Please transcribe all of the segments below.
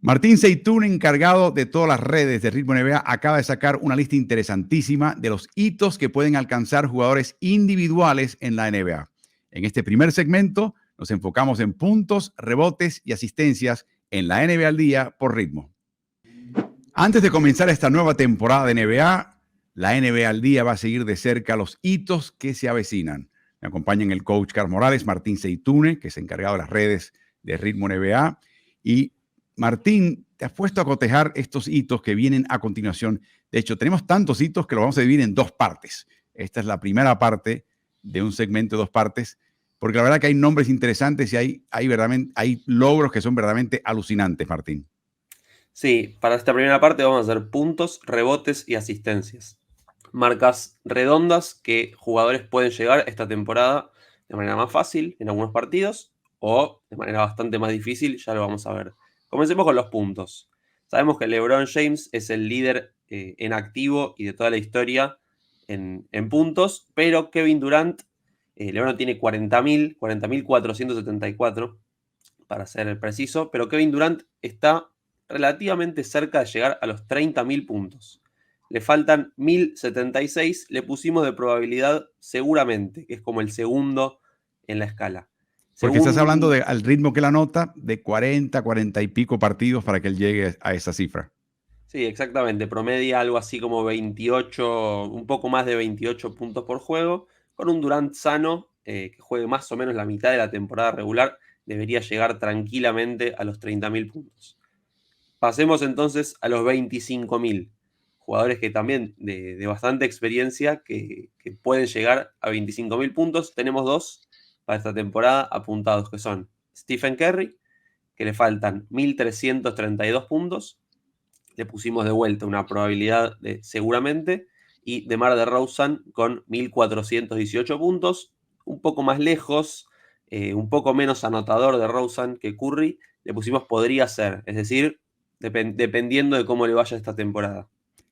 Martín Zeitoun, encargado de todas las redes de Ritmo NBA, acaba de sacar una lista interesantísima de los hitos que pueden alcanzar jugadores individuales en la NBA. En este primer segmento nos enfocamos en puntos, rebotes y asistencias en la NBA al día por Ritmo. Antes de comenzar esta nueva temporada de NBA, la NBA al día va a seguir de cerca los hitos que se avecinan. Me acompañan el coach Carlos Morales, Martín Zeitoun, que es encargado de las redes de Ritmo NBA, y Martín, te has puesto a cotejar estos hitos que vienen a continuación. De hecho, tenemos tantos hitos que lo vamos a dividir en dos partes. Esta es la primera parte de un segmento de dos partes, porque la verdad que hay nombres interesantes y hay logros que son verdaderamente alucinantes, Martín. Sí, para esta primera parte vamos a hacer puntos, rebotes y asistencias. Marcas redondas que jugadores pueden llegar esta temporada de manera más fácil en algunos partidos o de manera bastante más difícil, ya lo vamos a ver. Comencemos con los puntos. Sabemos que LeBron James es el líder en activo y de toda la historia en puntos, pero Kevin Durant, LeBron tiene 40.474 para ser preciso, pero Kevin Durant está relativamente cerca de llegar a los 30.000 puntos. Le faltan 1.076, le pusimos de probabilidad seguramente, que es como el segundo en la escala. Porque estás hablando al ritmo que la nota, de 40 y pico partidos para que él llegue a esa cifra. Sí, exactamente. Promedia algo así como 28, un poco más de 28 puntos por juego. Con un Durant sano, que juegue más o menos la mitad de la temporada regular, debería llegar tranquilamente a los 30.000 puntos. Pasemos entonces a los 25.000. Jugadores que también de bastante experiencia que pueden llegar a 25.000 puntos. Tenemos dos para esta temporada apuntados, que son Stephen Curry, que le faltan 1.332 puntos. Le pusimos de vuelta una probabilidad de seguramente. Y DeMar DeRozan con 1.418 puntos. Un poco más lejos, un poco menos anotador de DeRozan que Curry. Le pusimos podría ser, es decir, dependiendo de cómo le vaya esta temporada.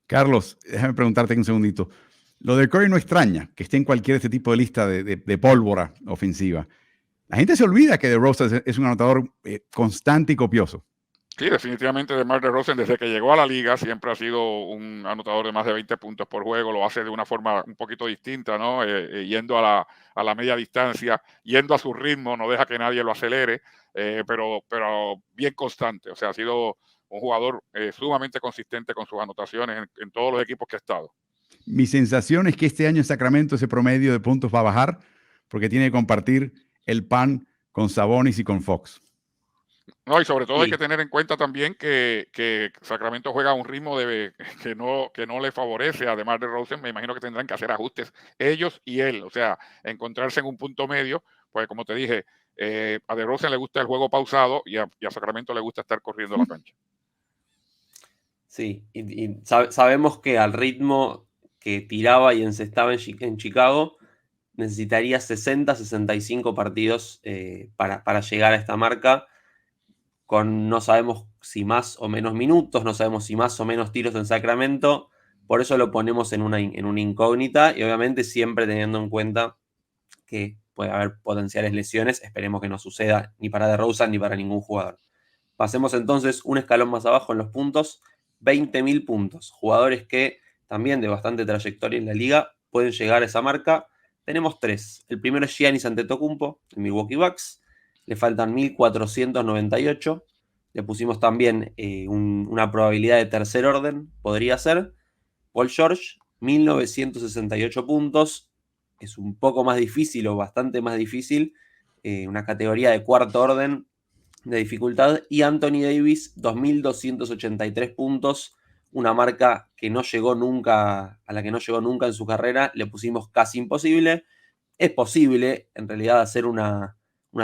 Carlos, déjame preguntarte un segundito. Lo de Curry no extraña que esté en cualquier este tipo de lista de pólvora ofensiva. La gente se olvida que DeRozan es un anotador constante y copioso. Sí, definitivamente DeMar DeRozan desde que llegó a la liga siempre ha sido un anotador de más de 20 puntos por juego, lo hace de una forma un poquito distinta, ¿no? Yendo a la media distancia, yendo a su ritmo, no deja que nadie lo acelere, pero bien constante, o sea, ha sido un jugador sumamente consistente con sus anotaciones en todos los equipos que ha estado. Mi sensación es que este año en Sacramento ese promedio de puntos va a bajar porque tiene que compartir el pan con Sabonis y con Fox. No, y sobre todo hay que tener en cuenta también que Sacramento juega a un ritmo que no le favorece a DeMar DeRozan. Me imagino que tendrán que hacer ajustes ellos y él, o sea, encontrarse en un punto medio, pues como te dije, a DeRozan le gusta el juego pausado y a Sacramento le gusta estar corriendo la cancha. Sí, y sabemos que al ritmo que tiraba y encestaba en Chicago, necesitaría 60-65 partidos para llegar a esta marca. No sabemos si más o menos minutos, no sabemos si más o menos tiros en Sacramento, por eso lo ponemos en una incógnita y obviamente siempre teniendo en cuenta que puede haber potenciales lesiones, esperemos que no suceda ni para DeRozan ni para ningún jugador. Pasemos entonces un escalón más abajo en los puntos, 20.000 puntos, jugadores que también de bastante trayectoria en la liga pueden llegar a esa marca. Tenemos tres, el primero es Giannis Antetokounmpo, en Milwaukee Bucks, le faltan 1.498. Le pusimos también una probabilidad de tercer orden, podría ser. Paul George, 1.968 puntos. Es un poco más difícil o bastante más difícil. Una categoría de cuarto orden de dificultad. Y Anthony Davis, 2.283 puntos. Una marca que no llegó nunca, a la que no llegó nunca en su carrera. Le pusimos casi imposible. Es posible, en realidad, hacer una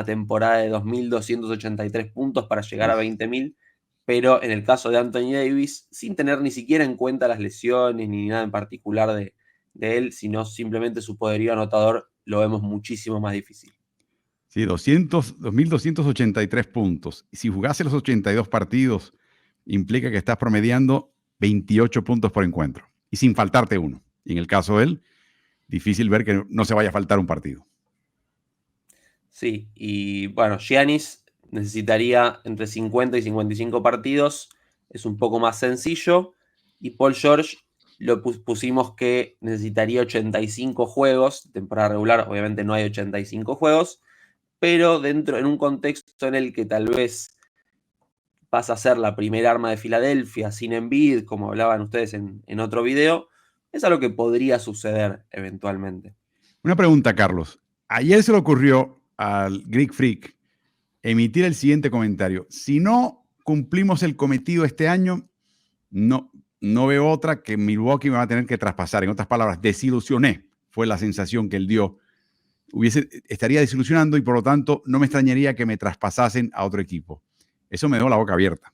temporada de 2.283 puntos para llegar a 20.000, pero en el caso de Anthony Davis, sin tener ni siquiera en cuenta las lesiones ni nada en particular de él, sino simplemente su poderío anotador, lo vemos muchísimo más difícil. Sí, 2.283 puntos. Y si jugase los 82 partidos, implica que estás promediando 28 puntos por encuentro. Y sin faltarte uno. Y en el caso de él, difícil ver que no se vaya a faltar un partido. Sí, y bueno, Giannis necesitaría entre 50 y 55 partidos, es un poco más sencillo. Y Paul George lo pusimos que necesitaría 85 juegos, temporada regular, obviamente no hay 85 juegos, pero en un contexto en el que tal vez pasa a ser la primera arma de Filadelfia sin Embiid, como hablaban ustedes en otro video, es algo que podría suceder eventualmente. Una pregunta, Carlos. Ayer se le ocurrió al Greek Freak emitir el siguiente comentario. Si no cumplimos el cometido este año, no veo otra que Milwaukee me va a tener que traspasar. En otras palabras, desilusioné, fue la sensación que él dio. Estaría desilusionando y por lo tanto no me extrañaría que me traspasasen a otro equipo. Eso me dejó la boca abierta.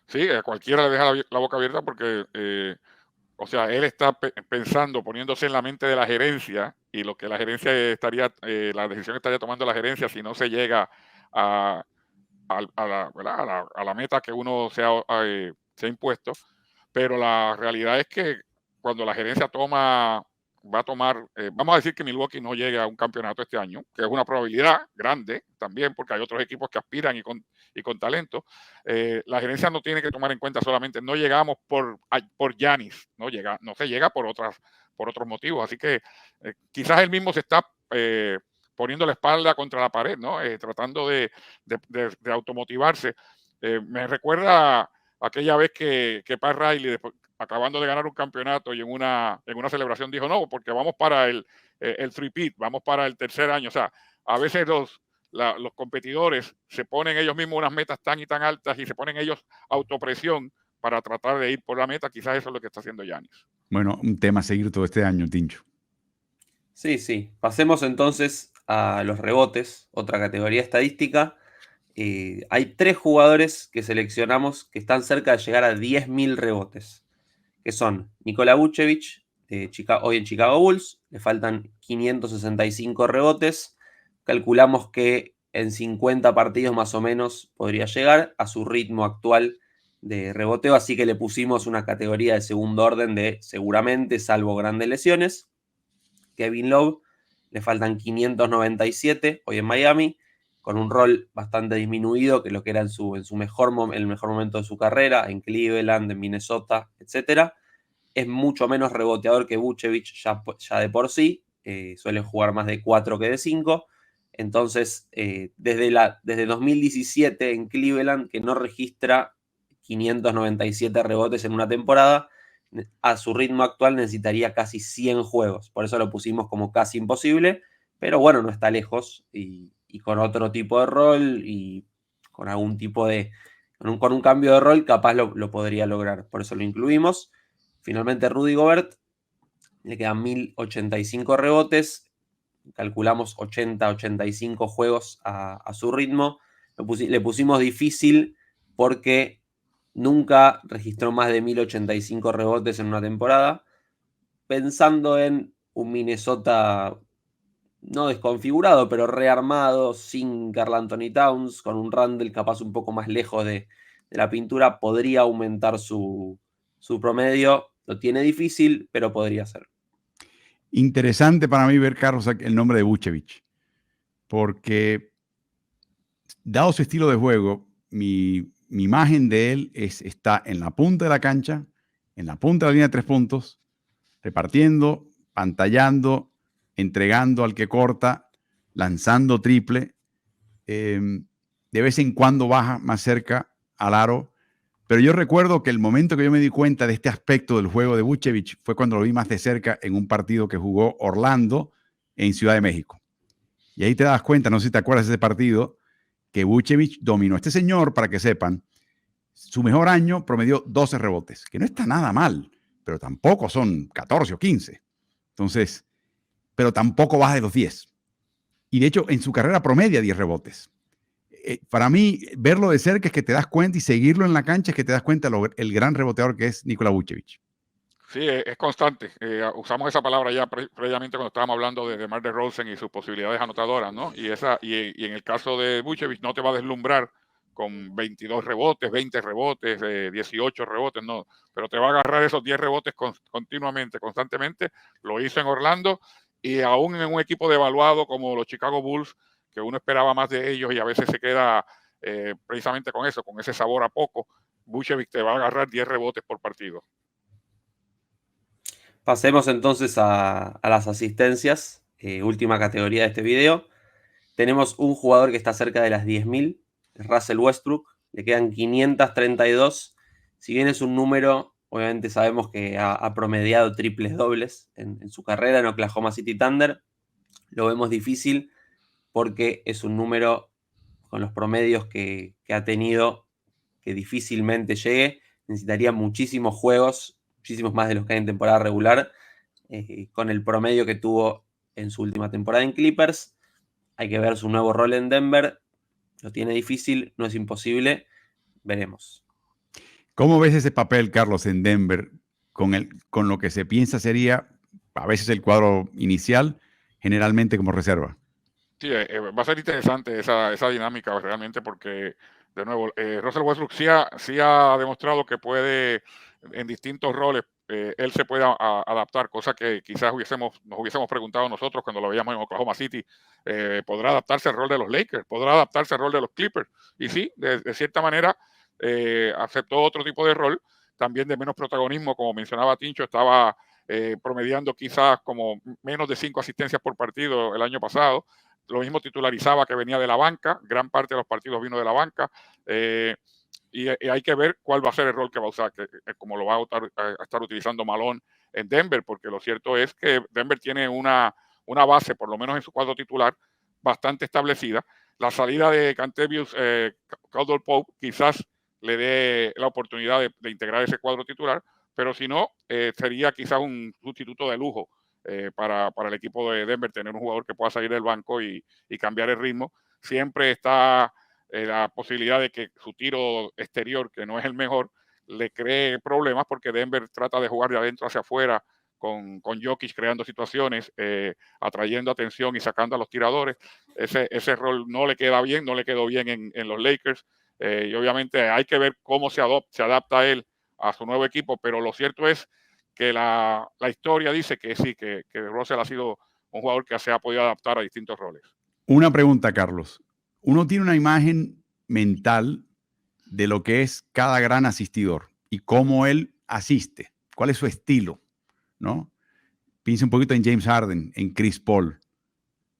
Sí, a cualquiera le deja la boca abierta porque, o sea, él está pensando, poniéndose en la mente de la gerencia y lo que la gerencia la decisión estaría tomando la gerencia si no se llega a la meta que uno se ha impuesto. Pero la realidad es que cuando la gerencia va a tomar, vamos a decir que Milwaukee no llegue a un campeonato este año, que es una probabilidad grande también, porque hay otros equipos que aspiran y con talento. La gerencia no tiene que tomar en cuenta solamente, no llegamos por Giannis, no se llega por otros motivos. Así que quizás él mismo se está poniendo la espalda contra la pared, ¿no? Tratando de automotivarse. Me recuerda aquella vez que Pat Riley, después, acabando de ganar un campeonato y en una celebración dijo, no, porque vamos para el three-peat, vamos para el tercer año. O sea, a veces los competidores se ponen ellos mismos unas metas tan y tan altas y se ponen ellos autopresión para tratar de ir por la meta. Quizás eso es lo que está haciendo Giannis. Bueno, un tema a seguir todo este año, Tincho. Sí. Pasemos entonces a los rebotes, otra categoría estadística. Hay 3 jugadores que seleccionamos que están cerca de llegar a 10.000 rebotes, que son Nikola Vucevic, hoy en Chicago Bulls, le faltan 565 rebotes. Calculamos que en 50 partidos más o menos podría llegar a su ritmo actual de reboteo, así que le pusimos una categoría de segundo orden de seguramente, salvo grandes lesiones. Kevin Love, le faltan 597 hoy en Miami, con un rol bastante disminuido que lo que era en el mejor momento de su carrera, en Cleveland, en Minnesota, etc. Es mucho menos reboteador que Vucevic ya de por sí, suele jugar más de 4 que de 5. Entonces, desde 2017 en Cleveland, que no registra 597 rebotes en una temporada, a su ritmo actual necesitaría casi 100 juegos. Por eso lo pusimos como casi imposible, pero bueno, no está lejos y con otro tipo de rol y con algún tipo de... Con un cambio de rol capaz lo podría lograr. Por eso lo incluimos. Finalmente Rudy Gobert, le quedan 1085 rebotes, calculamos 80-85 juegos a su ritmo. Le pusimos difícil porque nunca registró más de 1085 rebotes en una temporada, pensando en un Minnesota no desconfigurado, pero rearmado, sin Karl Anthony Towns, con un Randle capaz un poco más lejos de la pintura, podría aumentar su promedio. Lo tiene difícil, pero podría ser. Interesante para mí ver, Carlos, el nombre de Vucevic, porque dado su estilo de juego, mi imagen de él está en la punta de la cancha, en la punta de la línea de 3 puntos, repartiendo, pantallando, entregando al que corta, lanzando triple. De vez en cuando baja más cerca al aro. Pero yo recuerdo que el momento que yo me di cuenta de este aspecto del juego de Vucevic fue cuando lo vi más de cerca en un partido que jugó Orlando en Ciudad de México. Y ahí te das cuenta, no sé si te acuerdas de ese partido, que Vucevic dominó. Este señor, para que sepan, su mejor año promedió 12 rebotes, que no está nada mal, pero tampoco son 14 o 15. Entonces, pero tampoco baja de los 10. Y de hecho, en su carrera promedia 10 rebotes. Para mí, verlo de cerca es que te das cuenta y seguirlo en la cancha es que te das cuenta el gran reboteador que es Nikola Vucevic. Sí, es constante. Usamos esa palabra ya previamente cuando estábamos hablando de DeMar DeRozan y sus posibilidades anotadoras, ¿no? Y en el caso de Vucevic no te va a deslumbrar con 22 rebotes, 20 rebotes, 18 rebotes, no. Pero te va a agarrar esos 10 rebotes continuamente, constantemente. Lo hizo en Orlando y aún en un equipo devaluado como los Chicago Bulls, que uno esperaba más de ellos y a veces se queda precisamente con eso, con ese sabor a poco. Vucevic te va a agarrar 10 rebotes por partido. Pasemos entonces a las asistencias, última categoría de este video. Tenemos un jugador que está cerca de las 10.000, Russell Westbrook, le quedan 532. Si bien es un número, obviamente sabemos que ha promediado triples dobles en su carrera en Oklahoma City Thunder. Lo vemos difícil porque es un número con los promedios que ha tenido que difícilmente llegue. Necesitaría muchísimos juegos, muchísimos más de los que hay en temporada regular, con el promedio que tuvo en su última temporada en Clippers. Hay que ver su nuevo rol en Denver. Lo tiene difícil, no es imposible. Veremos. ¿Cómo ves ese papel, Carlos, en Denver con lo que se piensa sería a veces el cuadro inicial, generalmente como reserva? Sí, va a ser interesante esa dinámica realmente porque, de nuevo, Russell Westbrook sí ha demostrado que puede, en distintos roles, él se puede adaptar, cosa que quizás nos hubiésemos preguntado nosotros cuando lo veíamos en Oklahoma City. ¿Podrá adaptarse al rol de los Lakers? ¿Podrá adaptarse al rol de los Clippers? Y sí, de cierta manera, aceptó otro tipo de rol, también de menos protagonismo, como mencionaba Tincho, estaba promediando quizás como menos de 5 asistencias por partido el año pasado. Lo mismo titularizaba, que venía de la banca, gran parte de los partidos vino de la banca, y hay que ver cuál va a ser el rol que va a usar, como lo va a estar utilizando Malone en Denver, porque lo cierto es que Denver tiene una base, por lo menos en su cuadro titular, bastante establecida. La salida de Kentavious Caldwell-Pope quizás le dé la oportunidad de integrar ese cuadro titular, pero si no, sería quizás un sustituto de lujo para el equipo de Denver, tener un jugador que pueda salir del banco y cambiar el ritmo. Siempre está la posibilidad de que su tiro exterior, que no es el mejor, le cree problemas, porque Denver trata de jugar de adentro hacia afuera con Jokic, creando situaciones, atrayendo atención y sacando a los tiradores. Ese rol no le queda bien, no le quedó bien en los Lakers, y obviamente hay que ver cómo se adapta él a su nuevo equipo, pero lo cierto es que la historia dice que sí, que Russell ha sido un jugador que se ha podido adaptar a distintos roles. Una pregunta, Carlos. Uno tiene una imagen mental de lo que es cada gran asistidor y cómo él asiste, cuál es su estilo, ¿no? Piensa un poquito en James Harden, en Chris Paul,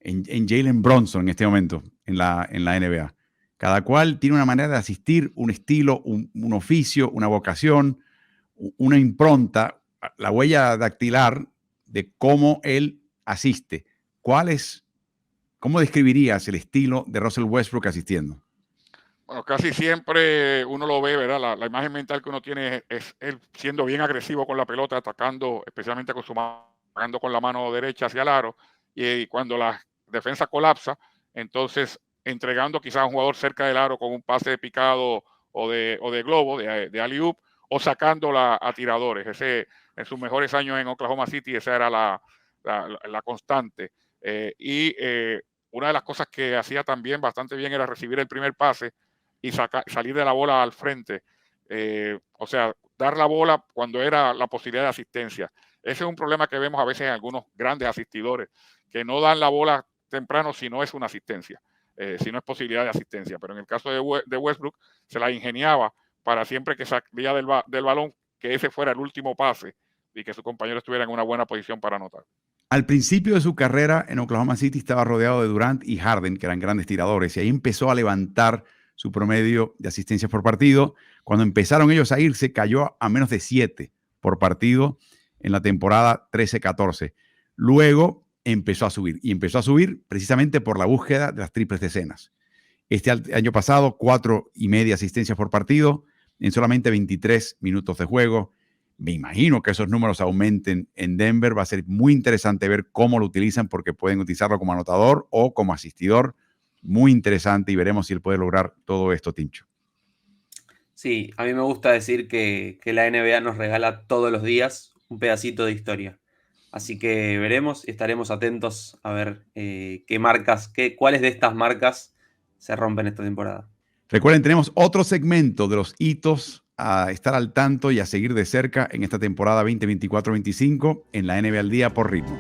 en Jalen Brunson en este momento, en la NBA. Cada cual tiene una manera de asistir, un estilo, un oficio, una vocación, una impronta, la huella dactilar de cómo él asiste. ¿Cómo describirías el estilo de Russell Westbrook asistiendo? Bueno, casi siempre uno lo ve, ¿verdad? La imagen mental que uno tiene es él siendo bien agresivo con la pelota, atacando, especialmente atacando con la mano derecha hacia el aro, y cuando la defensa colapsa, entonces entregando quizás a un jugador cerca del aro con un pase de picado o de globo, de alley-oop, o sacándola a tiradores. En sus mejores años en Oklahoma City, esa era la constante. Una de las cosas que hacía también bastante bien era recibir el primer pase y salir de la bola al frente. O sea, dar la bola cuando era la posibilidad de asistencia. Ese es un problema que vemos a veces en algunos grandes asistidores, que no dan la bola temprano si no es una asistencia, si no es posibilidad de asistencia. Pero en el caso de Westbrook, se la ingeniaba para siempre que salía del balón, que ese fuera el último pase y que su compañero estuviera en una buena posición para anotar. Al principio de su carrera en Oklahoma City estaba rodeado de Durant y Harden, que eran grandes tiradores, y ahí empezó a levantar su promedio de asistencias por partido. Cuando empezaron ellos a irse, cayó a menos de 7 por partido en la temporada 13-14. Luego empezó a subir, y empezó a subir precisamente por la búsqueda de las triples decenas. Este año pasado, 4.5 asistencias por partido en solamente 23 minutos de juego. Me imagino que esos números aumenten en Denver. Va a ser muy interesante ver cómo lo utilizan, porque pueden utilizarlo como anotador o como asistidor. Muy interesante, y veremos si él puede lograr todo esto, Tincho. Sí, a mí me gusta decir que la NBA nos regala todos los días un pedacito de historia. Así que veremos y estaremos atentos a ver cuáles de estas marcas se rompen esta temporada. Recuerden, tenemos otro segmento de los hitos a estar al tanto y a seguir de cerca en esta temporada 2024-25 en la NBA al Día por Ritmo.